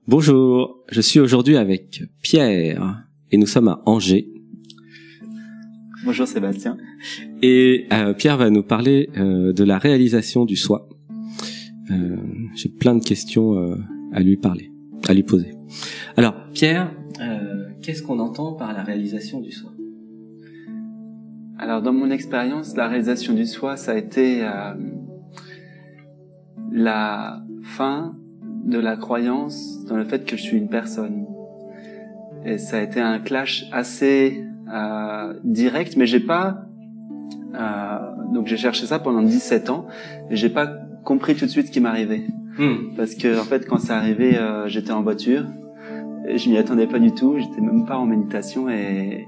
Bonjour, je suis aujourd'hui avec Pierre et nous sommes à Angers. Bonjour Sébastien. Et Pierre va nous parler de la réalisation du soi. J'ai plein de questions à lui poser. Alors Pierre, qu'est-ce qu'on entend par la réalisation du soi? Alors dans mon expérience, la réalisation du soi, ça a été la fin de la croyance dans le fait que je suis une personne. Et ça a été un clash assez direct, mais j'ai pas donc j'ai cherché ça pendant 17 ans et j'ai pas compris tout de suite ce qui m'arrivait. Parce que en fait quand c'est arrivé, j'étais en voiture et je m'y attendais pas du tout, j'étais même pas en méditation et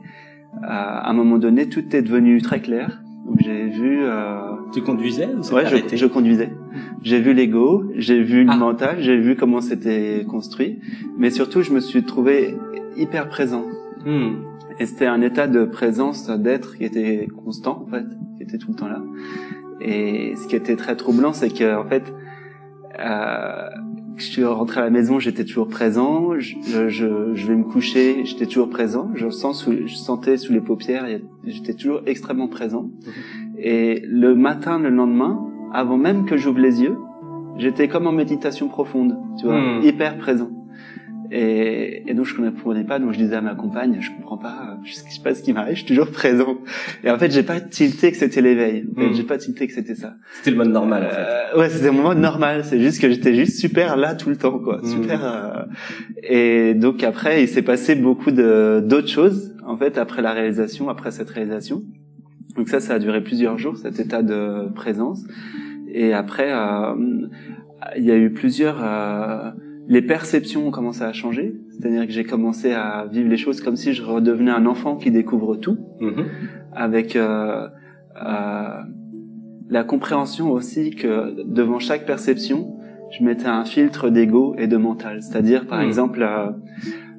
à un moment donné tout est devenu très clair. Donc j'ai vu Tu conduisais ou ça ouais, t'est arrêté? je conduisais. J'ai vu l'ego, j'ai vu le mental, j'ai vu comment c'était construit, mais surtout je me suis trouvé hyper présent. Et c'était un état de présence, d'être qui était constant en fait, qui était tout le temps là. Et ce qui était très troublant, c'est que en fait, je suis rentré à la maison, j'étais toujours présent. Je vais me coucher, j'étais toujours présent. Je sentais sous les paupières, j'étais toujours extrêmement présent. Et le matin, le lendemain, avant même que j'ouvre les yeux, j'étais comme en méditation profonde, tu vois, hyper présent. Et donc je comprenais pas, donc je disais à ma compagne, je comprends pas, je sais pas ce qui m'arrive, je suis toujours présent. Et en fait, j'ai pas tilté que c'était l'éveil. En fait, j'ai pas tilté que c'était ça. C'était le mode normal en fait. Ouais, c'était un moment normal, c'est juste que j'étais juste super là tout le temps quoi, super et donc après, il s'est passé beaucoup d'autres choses en fait après cette réalisation. Donc ça a duré plusieurs jours cet état de présence. Et après il y a eu plusieurs les perceptions ont commencé à changer, c'est-à-dire que j'ai commencé à vivre les choses comme si je redevenais un enfant qui découvre tout, avec la compréhension aussi que devant chaque perception, je mettais un filtre d'ego et de mental, c'est-à-dire par exemple,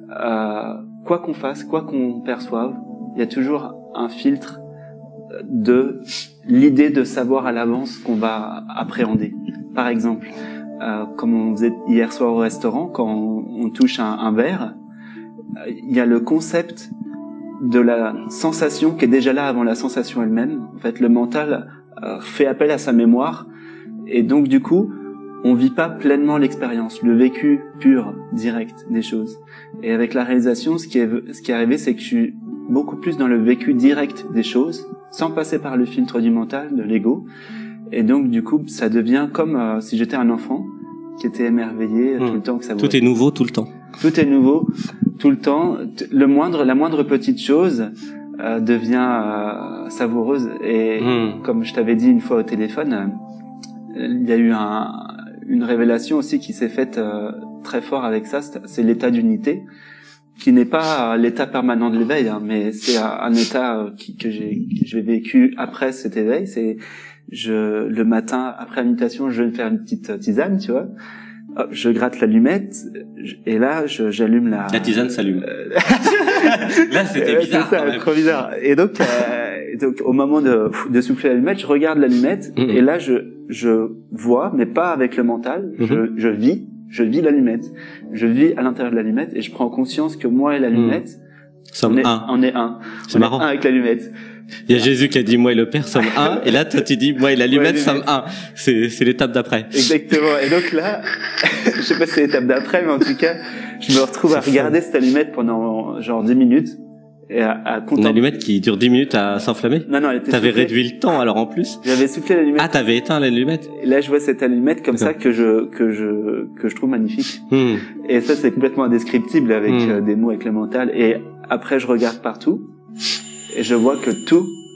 quoi qu'on fasse, quoi qu'on perçoive, il y a toujours un filtre de l'idée de savoir à l'avance qu'on va appréhender. Par exemple, comme on faisait hier soir au restaurant, quand on touche un verre, il y a le concept de la sensation qui est déjà là avant la sensation elle-même. En fait, le mental fait appel à sa mémoire et donc du coup, on vit pas pleinement l'expérience, le vécu pur, direct des choses. Et avec la réalisation, ce qui est arrivé, c'est que je suis beaucoup plus dans le vécu direct des choses, sans passer par le filtre du mental, de l'ego. Et donc, du coup, ça devient comme si j'étais un enfant qui était émerveillé tout le temps. Que ça Tout est nouveau tout le temps. Tout est nouveau tout le temps. La moindre petite chose devient savoureuse. Et comme je t'avais dit une fois au téléphone, il y a eu une révélation aussi qui s'est faite très fort avec ça. C'est l'état d'unité, qui n'est pas l'état permanent de l'éveil, mais c'est un état que j'ai vécu après cet éveil. C'est le matin, après la méditation, je vais me faire une petite tisane, tu vois. Hop, je gratte l'allumette, et là, j'allume la... La tisane s'allume. Là, c'était bizarre. C'est ça, trop bizarre. Et donc, au moment de souffler l'allumette, je regarde l'allumette, et là, je vois, mais pas avec le mental, je vis l'allumette. Je vis à l'intérieur de l'allumette, et je prends conscience que moi et l'allumette, on est un. C'est marrant. Un avec l'allumette. Il y a Jésus qui a dit moi et le Père sommes un, et là toi tu dis moi et l'allumette sommes un. C'est l'étape d'après. Exactement. Et donc là, je sais pas si c'est l'étape d'après, mais en tout cas, je me retrouve à regarder cette allumette pendant genre 10 minutes et à contempler. Une allumette qui dure 10 minutes à s'enflammer? Non, elle était T'avais soufflée. réduit le temps alors en plus? J'avais soufflé l'allumette. Ah, t'avais éteint l'allumette? Et là, je vois cette allumette comme ça que je trouve magnifique. Et ça, c'est complètement indescriptible avec des mots, avec le mental. Et après, je regarde partout et je vois que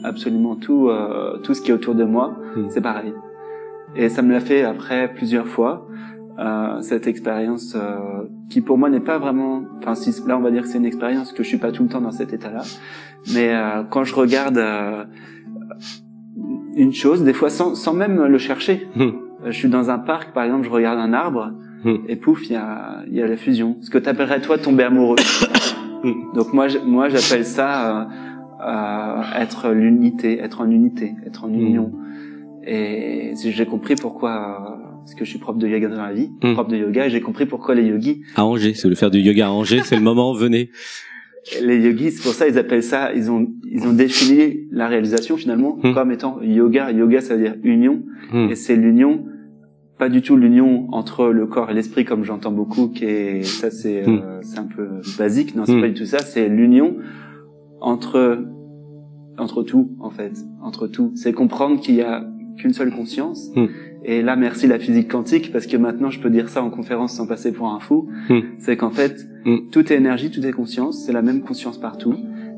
absolument tout ce qui est autour de moi, c'est pareil. Et ça me l'a fait après plusieurs fois, cette expérience qui pour moi n'est pas vraiment, enfin si là on va dire que c'est une expérience que je suis pas tout le temps dans cet état-là, mais quand je regarde une chose, des fois sans même le chercher, je suis dans un parc par exemple, je regarde un arbre et pouf, il y a la fusion, ce que t'appellerais toi tomber amoureux. Donc moi j'appelle ça être l'unité, être en unité, être en union. Et j'ai compris pourquoi parce que je suis prof de yoga dans la vie, prof de yoga, et j'ai compris pourquoi les yogis... À Angers, c'est le faire du yoga à Angers, c'est le moment, venez. Les yogis, c'est pour ça ils appellent ça, ils ont défini la réalisation finalement comme étant yoga. Yoga, ça veut dire union, et c'est l'union, pas du tout l'union entre le corps et l'esprit comme j'entends beaucoup, ça c'est un peu basique. Non, c'est pas du tout ça. C'est l'union entre tout en fait, entre tout. C'est comprendre qu'il y a qu'une seule conscience. Et là, merci la physique quantique, parce que maintenant je peux dire ça en conférence sans passer pour un fou. C'est qu'en fait, tout est énergie, tout est conscience, c'est la même conscience partout.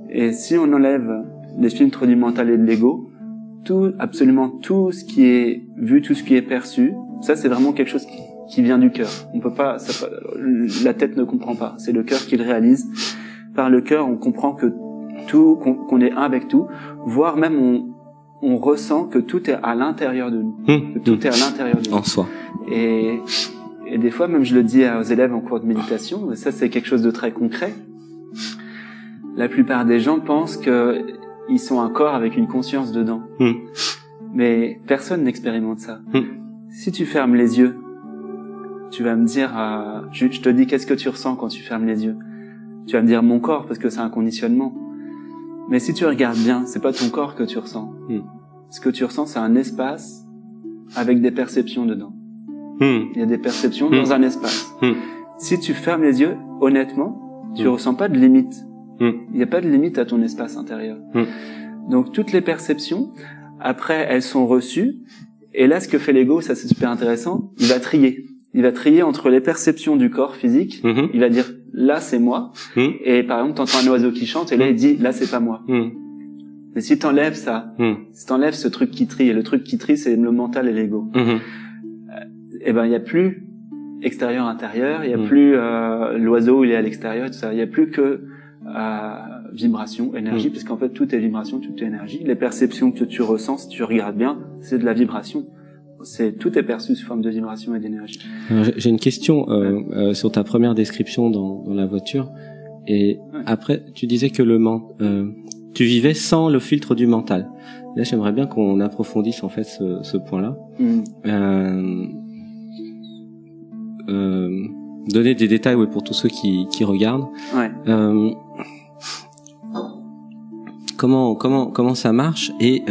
Et si on enlève les filtres du mental et de l'ego, absolument tout ce qui est vu, tout ce qui est perçu, ça c'est vraiment quelque chose qui vient du cœur. On peut pas, la tête ne comprend pas. C'est le cœur qui le réalise. Par le cœur, on comprend que tout, qu'on est un avec tout, voire même on ressent que tout est à l'intérieur de nous. Que tout est à l'intérieur de nous. En soi. Et des fois, même je le dis aux élèves en cours de méditation, et ça c'est quelque chose de très concret. La plupart des gens pensent que ils sont un corps avec une conscience dedans. Mais personne n'expérimente ça. Si tu fermes les yeux, tu vas me dire, je te dis qu'est-ce que tu ressens quand tu fermes les yeux. Tu vas me dire mon corps parce que c'est un conditionnement. Mais si tu regardes bien, c'est pas ton corps que tu ressens. Ce que tu ressens, c'est un espace avec des perceptions dedans. Il y a des perceptions dans un espace. Si tu fermes les yeux, honnêtement, tu ressens pas de limite. Il n'y a pas de limite à ton espace intérieur. Donc toutes les perceptions, après, elles sont reçues. Et là, ce que fait l'ego, ça c'est super intéressant, il va trier. Il va trier entre les perceptions du corps physique. Il va dire, là c'est moi. Et par exemple, t'entends un oiseau qui chante et là il dit, là c'est pas moi. Mais si t'enlèves ça, si t'enlèves ce truc qui trie, et le truc qui trie c'est le mental et l'ego, et ben il y a plus extérieur-intérieur, il y a plus l'oiseau il est à l'extérieur, tout ça. Il y a plus que vibration, énergie, puisqu'en fait tout est vibration, tout est énergie. Les perceptions que tu ressens, si tu regardes bien, c'est de la vibration. Tout est perçu sous forme de vibration et d'énergie. J'ai une question sur ta première description dans la voiture. Et après, tu disais que tu vivais sans le filtre du mental. Là, j'aimerais bien qu'on approfondisse en fait ce point-là. Donner des détails pour tous ceux qui regardent. Comment ça marche et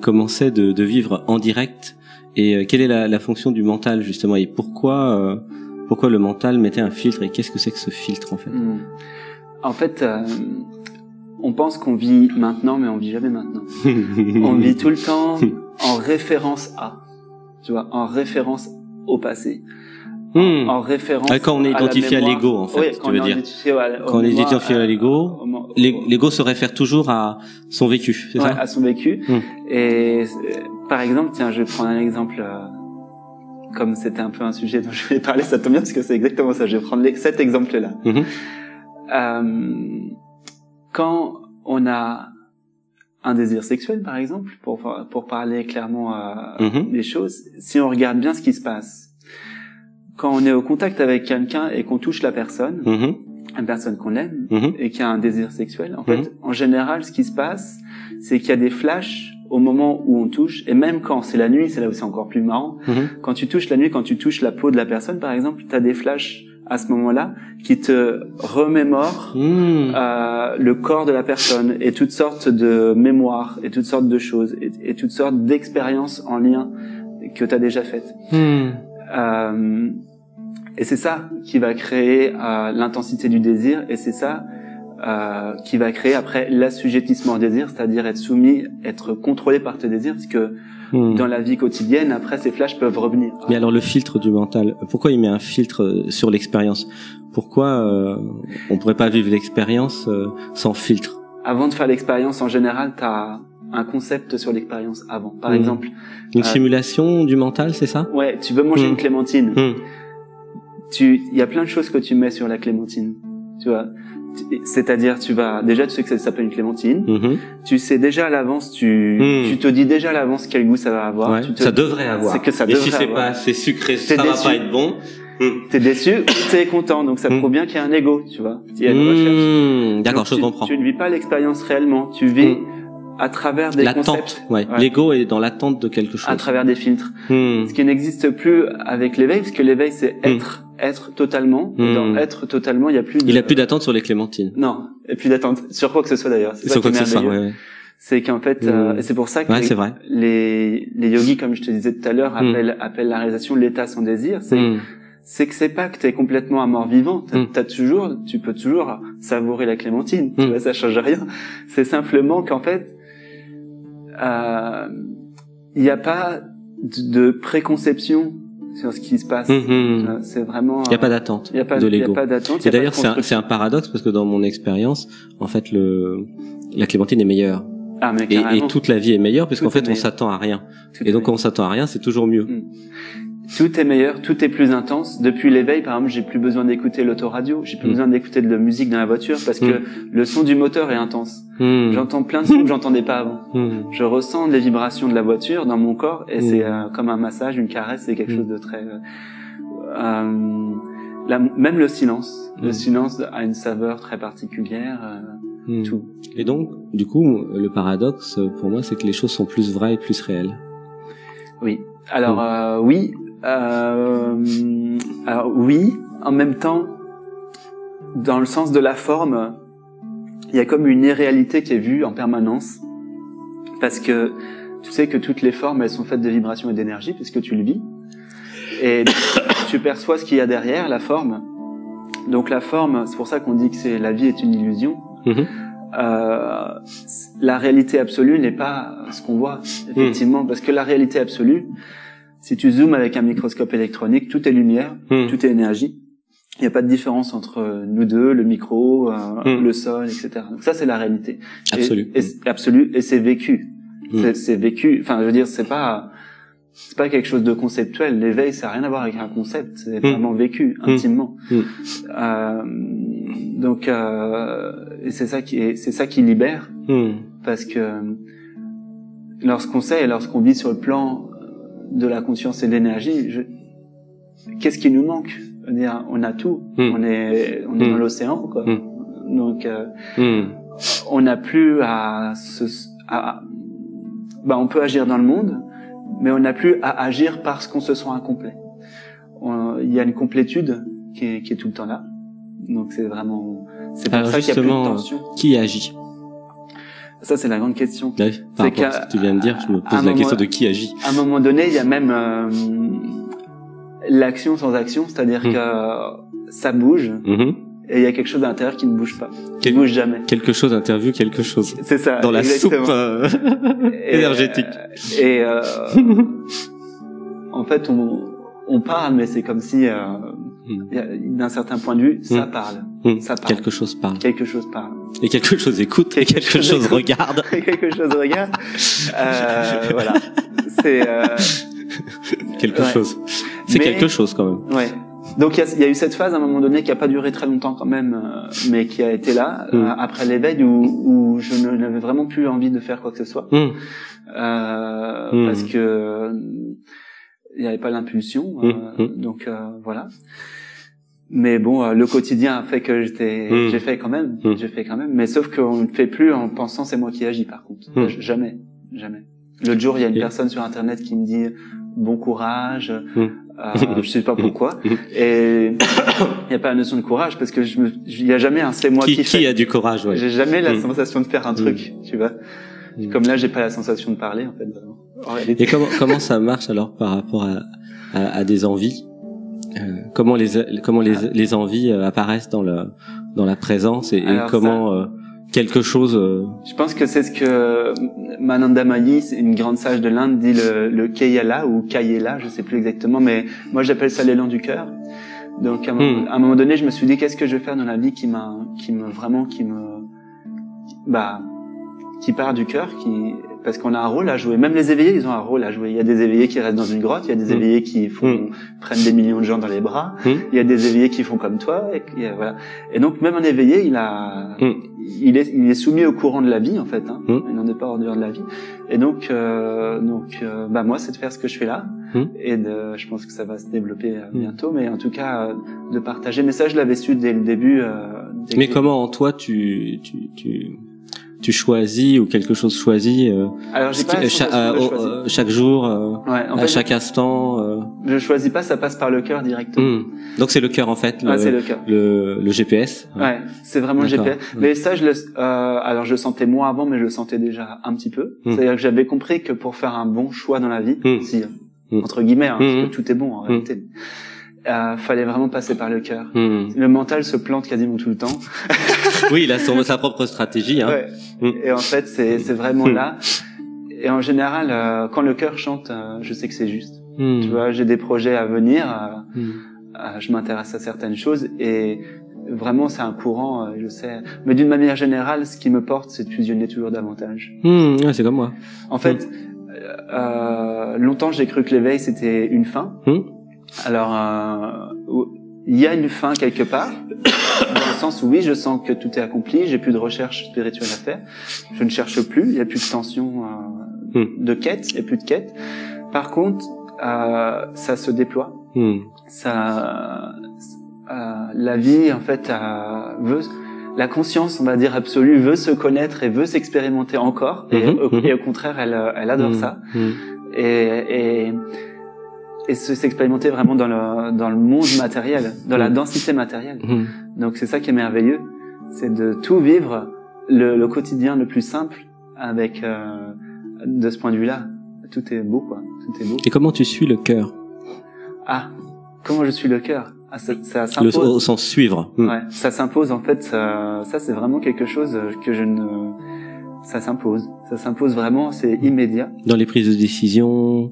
comment c'est de vivre en direct et quelle est la fonction du mental justement et pourquoi le mental mettait un filtre et qu'est-ce que c'est que ce filtre en fait? En fait, on pense qu'on vit maintenant mais on vit jamais maintenant. On vit tout le temps en référence à, tu vois, en référence au passé. En référence quand on est identifié à l'ego en fait, tu veux dire. Quand on est identifié à l'ego, l'ego se réfère toujours à son vécu, c'est ça? À son vécu. Et par exemple, tiens, je vais prendre un exemple comme c'était un peu un sujet dont je voulais parler, ça tombe bien parce que c'est exactement ça. Je vais prendre cet exemple-là. Quand on a un désir sexuel, par exemple, pour parler clairement des choses, si on regarde bien ce qui se passe, quand on est au contact avec quelqu'un et qu'on touche la personne, une personne qu'on aime, et qui a un désir sexuel, en fait, en général, ce qui se passe, c'est qu'il y a des flashs au moment où on touche, et même quand c'est la nuit, c'est là où c'est encore plus marrant, quand tu touches la nuit, quand tu touches la peau de la personne, par exemple, tu as des flashs à ce moment-là qui te remémorent le corps de la personne et toutes sortes de mémoires et toutes sortes de choses et toutes sortes d'expériences en lien que tu as déjà faites. Et c'est ça qui va créer l'intensité du désir, et c'est ça qui va créer après l'assujettissement au désir, c'est-à-dire être soumis, être contrôlé par tes désirs, parce que dans la vie quotidienne, après ces flashs peuvent revenir. Mais alors le filtre du mental, pourquoi il met un filtre sur l'expérience? Pourquoi on pourrait pas vivre l'expérience sans filtre? Avant de faire l'expérience, en général, t'as un concept sur l'expérience avant. Par exemple, une simulation du mental, c'est ça? Ouais, tu veux manger une clémentine. Il y a plein de choses que tu mets sur la clémentine. Tu vois, c'est-à-dire tu sais que ça s'appelle une clémentine. Tu sais déjà à l'avance, tu te dis déjà à l'avance quel goût ça va avoir. Ça devrait avoir. C'est que ça devrait avoir. Et si c'est pas assez sucré, ça va pas être bon. T'es déçu ou t'es content, donc ça prouve bien qu'il y a un ego, tu vois. Il y a une recherche. D'accord, je comprends. Tu ne vis pas l'expérience réellement, tu vis à travers des concepts. Ouais. L'ego est dans l'attente de quelque chose. À travers des filtres. Ce qui n'existe plus avec l'éveil, parce que l'éveil c'est être totalement. Dans être totalement, il y a plus. Il a plus d'attente sur les clémentines. Non, et plus d'attente sur quoi que ce soit d'ailleurs. Sur quoi que ce soit. Ouais. C'est qu'en fait, et c'est pour ça que les yogis, comme je te disais tout à l'heure, appellent la réalisation l'état sans désir. C'est que c'est pas que t'es complètement à mort vivant. Tu peux toujours savourer la clémentine. Tu vois, ça change rien. C'est simplement qu'en fait, il n'y a pas de préconception sur ce qui se passe. C'est vraiment. Il n'y a pas d'attente de l'ego. Il n'y a pas d'attente. Et d'ailleurs, c'est un paradoxe parce que dans mon expérience, en fait, la clémentine est meilleure. Ah, mais et toute la vie est meilleure puisqu'en fait, on s'attend à rien. Et donc, quand on s'attend à rien, c'est toujours mieux. Tout est meilleur, tout est plus intense. Depuis l'éveil, par exemple, j'ai plus besoin d'écouter l'autoradio, j'ai plus besoin d'écouter de la musique dans la voiture parce que le son du moteur est intense. J'entends plein de sons que j'entendais pas avant. Je ressens les vibrations de la voiture dans mon corps et c'est comme un massage, une caresse, c'est quelque chose de très... même le silence a une saveur très particulière. Tout. Et donc, du coup, le paradoxe pour moi, c'est que les choses sont plus vraies et plus réelles. Oui. Alors oui. Alors oui, en même temps, dans le sens de la forme, il y a comme une irréalité qui est vue en permanence, parce que tu sais que toutes les formes, elles sont faites de vibrations et d'énergie, puisque tu le vis, et tu perçois ce qu'il y a derrière la forme. Donc la forme, c'est pour ça qu'on dit que la vie est une illusion. La réalité absolue n'est pas ce qu'on voit, effectivement, parce que la réalité absolue, si tu zoomes avec un microscope électronique, tout est lumière, tout est énergie. Il n'y a pas de différence entre nous deux, le micro, le sol, etc. Donc ça, c'est la réalité. Absolue. Et c'est vécu. C'est vécu. Enfin, je veux dire, c'est pas quelque chose de conceptuel. L'éveil, ça n'a rien à voir avec un concept. C'est vraiment vécu, intimement. Donc, et c'est ça qui libère. Parce que lorsqu'on sait et lorsqu'on vit sur le plan de la conscience et de l'énergie, qu'est-ce qui nous manque? On a tout. On est dans l'océan, quoi. Donc, on n'a plus on peut agir dans le monde, mais on n'a plus à agir parce qu'on se sent incomplet. Il y a une complétude qui est tout le temps là. Donc c'est pour ça qu'il y a plus de tension. Qui agit? Ça, c'est la grande question. Oui, par rapport à ce que tu viens de dire, je me pose la question de qui agit. À un moment donné, il y a même l'action sans action, c'est-à-dire que ça bouge, et il y a quelque chose à l'intérieur qui ne bouge pas, qui ne bouge jamais. Quelque chose interview, quelque chose. C'est ça. Dans exactement. La soupe énergétique. En fait, on parle, mais c'est comme si, d'un certain point de vue, ça parle. Ça parle. Quelque chose parle. Quelque chose parle. Et quelque chose écoute, et quelque chose regarde. Et quelque chose regarde. Voilà. C'est quelque chose. C'est quelque chose quand même. Ouais. Donc il y a eu cette phase à un moment donné qui a pas duré très longtemps quand même, mais qui a été là après l'éveil où je n'avais vraiment plus envie de faire quoi que ce soit, parce que il n'y avait pas l'impulsion. Donc voilà. Mais bon, le quotidien a fait que j'ai fait quand même. Mais sauf qu'on ne fait plus en pensant c'est moi qui agis par contre. Jamais. L'autre jour, il y a une personne sur Internet qui me dit bon courage. Je sais pas pourquoi. Et il n'y a pas la notion de courage parce que il y a jamais un c'est moi qui fait. Qui a du courage, ouais. J'ai jamais la sensation de faire un truc, tu vois. Comme là, j'ai pas la sensation de parler, en fait. Et comment ça marche alors par rapport à des envies? Comment les envies apparaissent dans la présence et comment quelque chose. Je pense que c'est ce que Mananda Mayi, une grande sage de l'Inde, dit le Kayala ou Kayela, je sais plus exactement, mais moi j'appelle ça l'élan du cœur. Donc à un moment donné, je me suis dit qu'est-ce que je vais faire dans la vie qui part du cœur, parce qu'on a un rôle à jouer. Même les éveillés, ils ont un rôle à jouer. Il y a des éveillés qui restent dans une grotte, il y a des éveillés qui prennent des millions de gens dans les bras, il y a des éveillés qui font comme toi, voilà. Et donc même un éveillé, il est soumis au courant de la vie en fait, il n'en est pas hors de la vie. Et donc moi c'est de faire ce que je fais là, et je pense que ça va se développer bientôt, mais en tout cas de partager. Mais ça je l'avais su dès le début. Mais comment en toi tu tu choisis ou quelque chose choisit Alors j'ai pas chaque jour, ouais, en à fait, chaque instant. Je choisis pas, ça passe par le cœur directement. Donc c'est le cœur en fait, c'est le cœur. Le GPS. Ouais, c'est vraiment le GPS. Mais ça, alors je le sentais moins avant, mais je le sentais déjà un petit peu. C'est-à-dire que j'avais compris que pour faire un bon choix dans la vie, si entre guillemets, parce que tout est bon en réalité. Fallait vraiment passer par le cœur. Le mental se plante quasiment tout le temps. Oui, il a sa propre stratégie. Hein. Ouais. Et en fait, c'est vraiment là. Et en général, quand le cœur chante, je sais que c'est juste. Tu vois, j'ai des projets à venir. Je m'intéresse à certaines choses et vraiment, c'est un courant, je sais. Mais d'une manière générale, ce qui me porte, c'est de fusionner toujours davantage. Ouais, c'est comme moi. En fait, longtemps, j'ai cru que l'éveil, c'était une fin. Alors, il y a une fin quelque part, dans le sens où oui, je sens que tout est accompli, j'ai plus de recherche spirituelle à faire, je ne cherche plus, il y a plus de tension de quête, il y a plus de quête. Par contre, ça se déploie. La vie, en fait, la conscience, on va dire absolue, veut se connaître et veut s'expérimenter encore. Et au contraire, elle adore ça. Et s'expérimenter vraiment dans le monde matériel, dans la densité matérielle. Donc c'est ça qui est merveilleux, c'est de tout vivre le quotidien le plus simple avec de ce point de vue-là. Tout est beau, quoi. Tout est beau. Et comment tu suis le cœur? Comment je suis le cœur? Ça s'impose. Au sens suivre. Ouais, ça s'impose en fait. Ça c'est vraiment quelque chose que ça s'impose. Ça s'impose vraiment. C'est immédiat. Dans les prises de décision.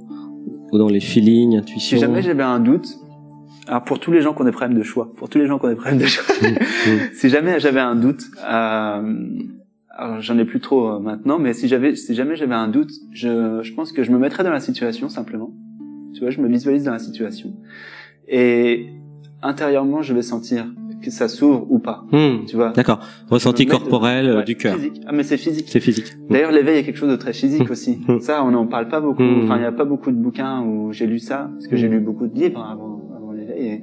Ou dans les feelings, intuitions. Si jamais j'avais un doute, alors pour tous les gens qui ont des problèmes de choix, si jamais j'avais un doute, alors j'en ai plus trop maintenant, mais si jamais j'avais un doute, je pense que je me mettrais dans la situation simplement. Tu vois, je me visualise dans la situation et intérieurement, je vais sentir que ça s'ouvre ou pas. Tu vois. D'accord. Ressenti corporel du cœur. Physique. Mais c'est physique. C'est physique. D'ailleurs, l'éveil est quelque chose de très physique aussi. Ça, on n'en parle pas beaucoup. Enfin, il n'y a pas beaucoup de bouquins où j'ai lu ça, parce que j'ai lu beaucoup de livres avant l'éveil.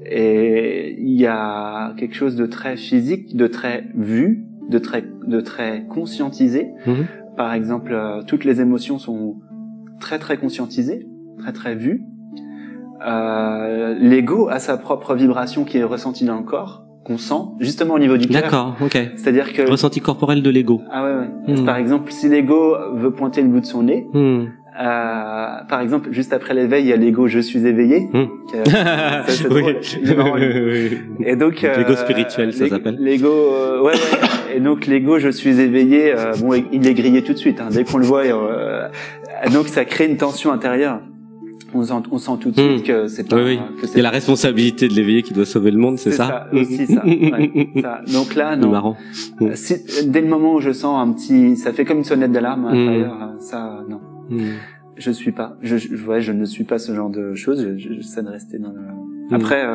Et il y a quelque chose de très physique, de très vu, de très conscientisé. Par exemple, toutes les émotions sont très très conscientisées, très très vues. L'ego a sa propre vibration qui est ressentie dans le corps, qu'on sent justement au niveau du cœur. D'accord, ok. C'est-à-dire que ressenti corporel de l'ego. Ouais. Par exemple, si l'ego veut pointer le bout de son nez, par exemple, juste après l'éveil, il y a l'ego "je suis éveillé". C'est drôle. Et donc l'ego spirituel, ça s'appelle. L'ego, ouais. Et donc l'ego "je suis éveillé", bon, il est grillé tout de suite. Dès qu'on le voit, donc ça crée une tension intérieure. On sent tout de suite que c'est pas. Que c'est la responsabilité de l'éveillé qui doit sauver le monde, c'est ça. Aussi ça. Ouais, ça. Donc là, non. C'est marrant. Dès le moment où je sens ça fait comme une sonnette d'alarme à l'intérieur. Ça, non. Je suis pas. Je ne suis pas ce genre de choses. J'essaie de rester dans le. Après,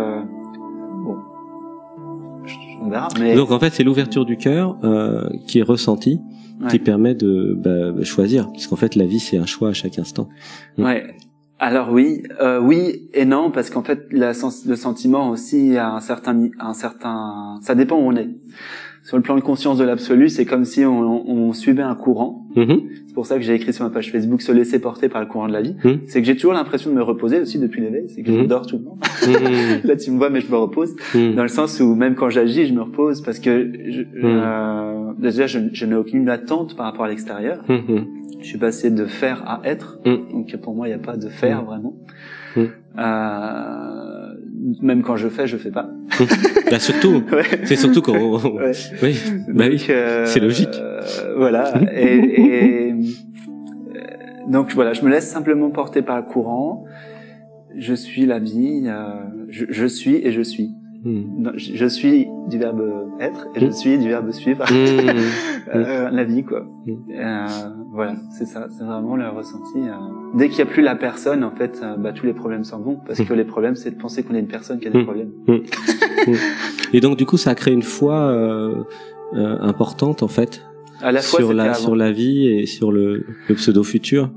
bon, on verra. Mais donc en fait, c'est l'ouverture du cœur qui est ressentie, qui permet de choisir, puisqu'en fait, la vie c'est un choix à chaque instant. Ouais. Alors oui et non, parce qu'en fait le sentiment aussi a un certain, ça dépend où on est. Sur le plan de conscience de l'absolu, c'est comme si on suivait un courant. C'est pour ça que j'ai écrit sur ma page Facebook "se laisser porter par le courant de la vie". C'est que j'ai toujours l'impression de me reposer aussi depuis l'éveil, c'est que je dors tout le temps. Là tu me vois, mais je me repose dans le sens où même quand j'agis, je me repose parce que déjà je n'ai aucune attente par rapport à l'extérieur. Je suis passé de faire à être, donc pour moi il n'y a pas de faire vraiment. Même quand je fais pas. Bah surtout, c'est surtout quand oui, bah oui, c'est logique. Voilà, et donc voilà, je me laisse simplement porter par le courant. Je suis la vie, je suis et je suis. Je suis du verbe être et je suis du verbe suivre. La vie, quoi. Voilà, c'est ça, c'est vraiment le ressenti. Dès qu'il n'y a plus la personne, en fait, tous les problèmes s'en vont, parce que les problèmes, c'est de penser qu'on est une personne qui a des problèmes. Et donc, du coup, ça a créé une foi importante, en fait, à la fois sur la vie et sur le pseudo-futur.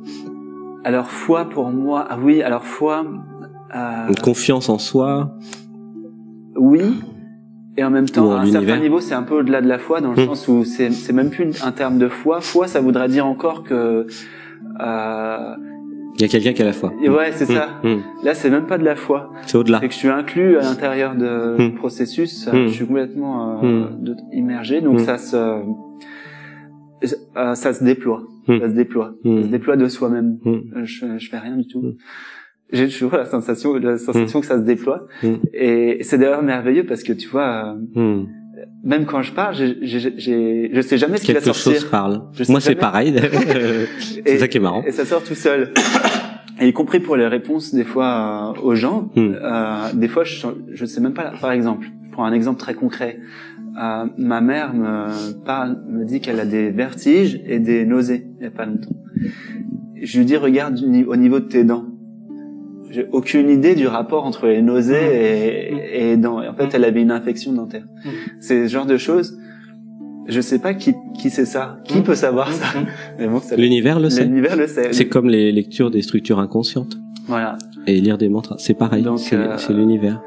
Alors, foi pour moi, oui, alors foi... Une confiance en soi. Oui, Et en même temps, à un certain niveau, c'est un peu au-delà de la foi, dans le sens où c'est même plus un terme de foi. Foi, ça voudrait dire encore que il y a quelqu'un qui a la foi. Et ouais, c'est ça. Là, c'est même pas de la foi. C'est au-delà. C'est que je suis inclus à l'intérieur du processus. Je suis complètement immergé, donc ça se déploie. Ça se déploie. Ça se déploie de soi-même. Je fais rien du tout. J'ai toujours la sensation que ça se déploie. Et c'est d'ailleurs merveilleux parce que tu vois, même quand je parle, je sais jamais ce qui va sortir. Quelque chose parle. Moi, c'est pareil. C'est ça qui est marrant. Et ça sort tout seul. Et y compris pour les réponses des fois aux gens. Des fois, je sais même pas. Par exemple, je prends un exemple très concret. Ma mère me dit qu'elle a des vertiges et des nausées il y a pas longtemps. Je lui dis regarde au niveau de tes dents. J'ai aucune idée du rapport entre les nausées et les dents. Et en fait, elle avait une infection dentaire. C'est ce genre de choses. Je sais pas qui c'est ça. Qui peut savoir ça? Mais bon, l'univers le sait. L'univers le sait. C'est comme les lectures des structures inconscientes. Voilà. Et lire des mantras. C'est pareil. Donc, c'est l'univers.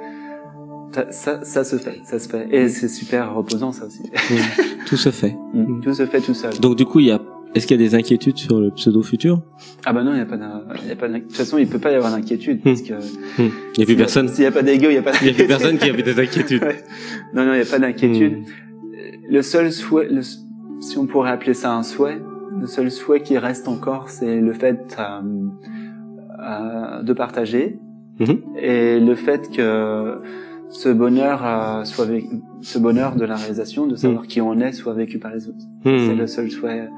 Ça se fait. Ça se fait. Et c'est super reposant, ça aussi. Tout se fait. Tout se fait tout seul. Donc, du coup, est-ce qu'il y a des inquiétudes sur le pseudo-futur? Ah bah non, il y a pas de toute façon, il peut pas y avoir d'inquiétude parce que il y a plus personne. S'il y a pas d'ego, il y a pas d'inquiétude. Il y a plus personne qui a des inquiétudes. Ouais. Non, il y a pas d'inquiétude. Le seul souhait, si on pourrait appeler ça un souhait, le seul souhait qui reste encore, c'est le fait de partager et le fait que ce bonheur de la réalisation, de savoir qui on est, soit vécu par les autres. C'est le seul souhait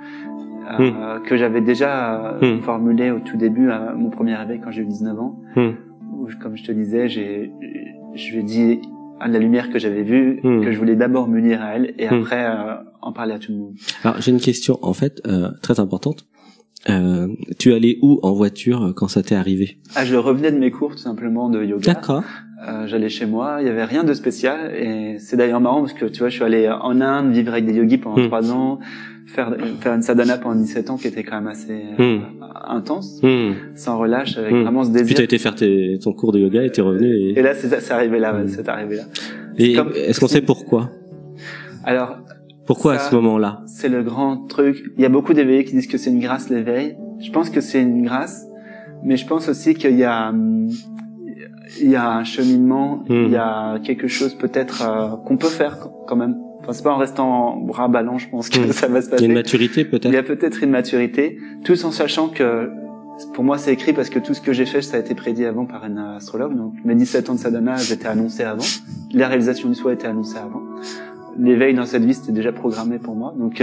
que j'avais déjà formulé au tout début à mon premier réveil quand j'ai eu 19 ans. Où, comme je te disais, je lui ai dit à la lumière que j'avais vue que je voulais d'abord m'unir à elle et après en parler à tout le monde. Alors j'ai une question en fait très importante. Tu allais où en voiture quand ça t'est arrivé? Je revenais de mes cours tout simplement de yoga. D'accord. J'allais chez moi, il y avait rien de spécial et c'est d'ailleurs marrant parce que tu vois, je suis allé en Inde vivre avec des yogis pendant 3 ans, faire une sadhana pendant 17 ans qui était quand même assez intense, sans relâche, avec vraiment ce désir. Puis t'as été faire ton cours de yoga et t'es revenu et là c'est arrivé là, c'est arrivé là. Et est-ce qu'on sait pourquoi? Alors pourquoi à ce moment-là? C'est le grand truc. Il y a beaucoup d'éveillés qui disent que c'est une grâce l'éveil. Je pense que c'est une grâce, mais je pense aussi qu'il y a un cheminement, il y a quelque chose peut-être qu'on peut faire quand même. Enfin, c'est pas en restant bras ballants, je pense que ça va se passer. Il y a une maturité peut-être. Il y a peut-être une maturité, tout en sachant que pour moi c'est écrit parce que tout ce que j'ai fait, ça a été prédit avant par un astrologue. Donc mes 17 ans de sadhana, j'étais annoncé avant. La réalisation du soi était annoncée avant. L'éveil dans cette vie, c'était déjà programmé pour moi. Donc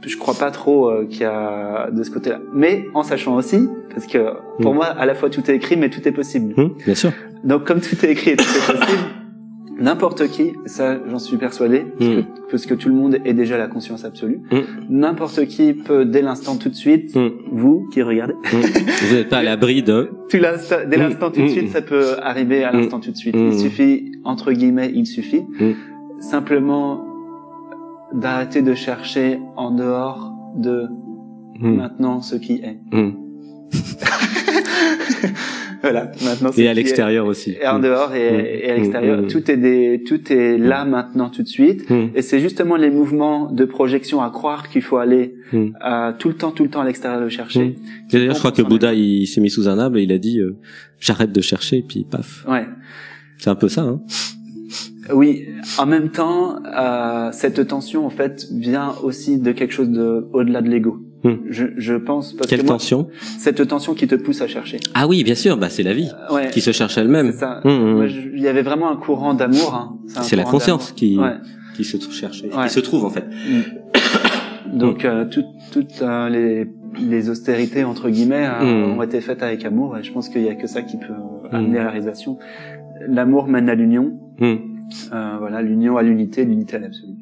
je crois pas trop qu'il y a de ce côté-là. Mais en sachant aussi, parce que pour moi, à la fois tout est écrit, mais tout est possible. Bien sûr. Donc comme tout est écrit et tout est possible, n'importe qui, ça j'en suis persuadé, parce que tout le monde est déjà la conscience absolue, n'importe qui peut dès l'instant tout de suite, vous qui regardez, vous n'êtes pas à l'abri de... dès l'instant tout de suite, ça peut arriver à l'instant tout de suite. Il suffit, entre guillemets, simplement d'arrêter de chercher en dehors de maintenant ce qui est. Voilà, maintenant et à l'extérieur aussi. Et en dehors et à l'extérieur, tout est là maintenant tout de suite. Et c'est justement les mouvements de projection à croire qu'il faut aller tout le temps à l'extérieur le chercher. D'ailleurs, je crois que Bouddha il s'est mis sous un arbre et il a dit j'arrête de chercher et puis paf. Ouais. C'est un peu ça, hein. Oui, en même temps, cette tension en fait vient aussi de quelque chose de au-delà de l'ego. Je pense parce Quelle que moi, tension? Cette tension qui te pousse à chercher. Ah oui, bien sûr, c'est la vie qui se cherche elle-même. C'est ça. Moi, il y avait vraiment un courant d'amour. C'est la conscience qui se cherche, qui se trouve en fait. Donc toutes les austérités entre guillemets ont été faites avec amour et je pense qu'il y a que ça qui peut amener à la réalisation. L'amour mène à l'union. Voilà, l'union à l'unité, l'unité à l'absolu.